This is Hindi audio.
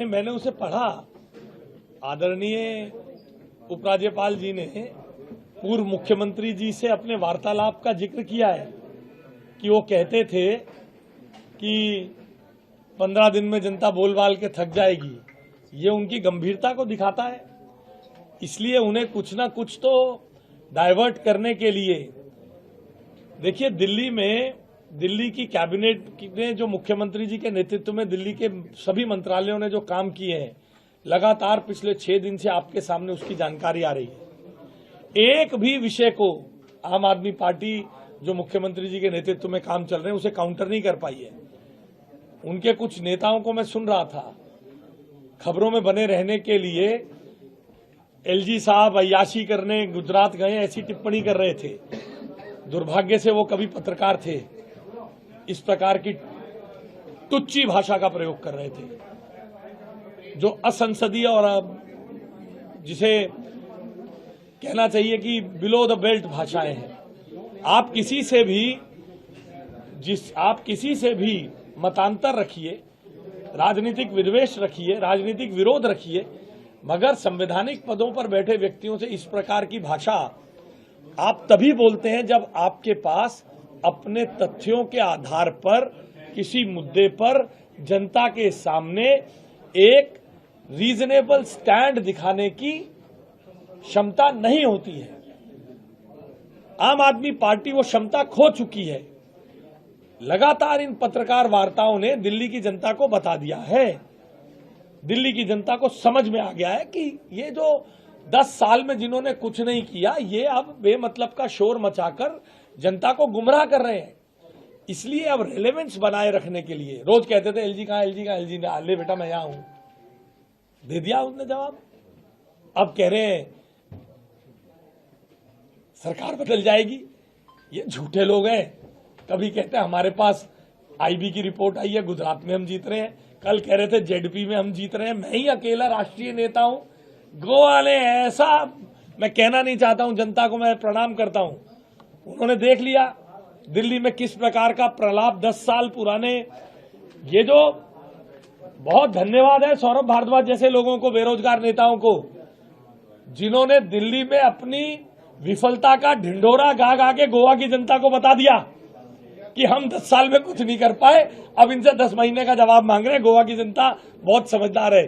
नहीं, मैंने उसे पढ़ा। आदरणीय उपराज्यपाल जी ने पूर्व मुख्यमंत्री जी से अपने वार्तालाप का जिक्र किया है कि वो कहते थे कि 15 दिन में जनता बोल बाल के थक जाएगी। ये उनकी गंभीरता को दिखाता है। इसलिए उन्हें कुछ ना कुछ तो डाइवर्ट करने के लिए, देखिए दिल्ली की कैबिनेट ने जो मुख्यमंत्री जी के नेतृत्व में दिल्ली के सभी मंत्रालयों ने जो काम किए हैं, लगातार पिछले 6 दिन से आपके सामने उसकी जानकारी आ रही है। एक भी विषय को आम आदमी पार्टी जो मुख्यमंत्री जी के नेतृत्व में काम चल रहे हैं उसे काउंटर नहीं कर पाई है। उनके कुछ नेताओं को मैं सुन रहा था, खबरों में बने रहने के लिए एलजी साहब अय्याशी करने गुजरात गए ऐसी टिप्पणी कर रहे थे। दुर्भाग्य से वो कभी पत्रकार थे। इस प्रकार की तुच्ची भाषा का प्रयोग कर रहे थे जो असंसदीय और जिसे कहना चाहिए कि बिलो द बेल्ट भाषाएं हैं। आप किसी से भी मतांतर रखिए, राजनीतिक विद्वेष रखिए, राजनीतिक विरोध रखिए, मगर संवैधानिक पदों पर बैठे व्यक्तियों से इस प्रकार की भाषा आप तभी बोलते हैं जब आपके पास अपने तथ्यों के आधार पर किसी मुद्दे पर जनता के सामने एक रीजनेबल स्टैंड दिखाने की क्षमता नहीं होती है। आम आदमी पार्टी वो क्षमता खो चुकी है। लगातार इन पत्रकार वार्ताओं ने दिल्ली की जनता को बता दिया है, दिल्ली की जनता को समझ में आ गया है कि ये जो 10 साल में जिन्होंने कुछ नहीं किया, ये अब बेमतलब का शोर मचाकर जनता को गुमराह कर रहे हैं। इसलिए अब रेलेवेंस बनाए रखने के लिए रोज कहते थे एलजी कहां, एलजी कहां, एलजी ने ले बेटा मैं यहां हूं, दे दिया उसने जवाब। अब कह रहे हैं सरकार बदल जाएगी। ये झूठे लोग हैं। कभी कहते हैं हमारे पास आईबी की रिपोर्ट आई है, गुजरात में हम जीत रहे हैं। कल कह रहे थे जेडपी में हम जीत रहे हैं। मैं ही अकेला राष्ट्रीय नेता हूं। गोवा ने ऐसा, मैं कहना नहीं चाहता हूं, जनता को मैं प्रणाम करता हूं, उन्होंने देख लिया दिल्ली में किस प्रकार का प्रलाप 10 साल पुराने। ये जो बहुत धन्यवाद है सौरभ भारद्वाज जैसे लोगों को, बेरोजगार नेताओं को, जिन्होंने दिल्ली में अपनी विफलता का ढिंढोरा गा गा के गोवा की जनता को बता दिया कि हम 10 साल में कुछ नहीं कर पाए। अब इनसे 10 महीने का जवाब मांग रहे हैं। गोवा की जनता बहुत समझदार है।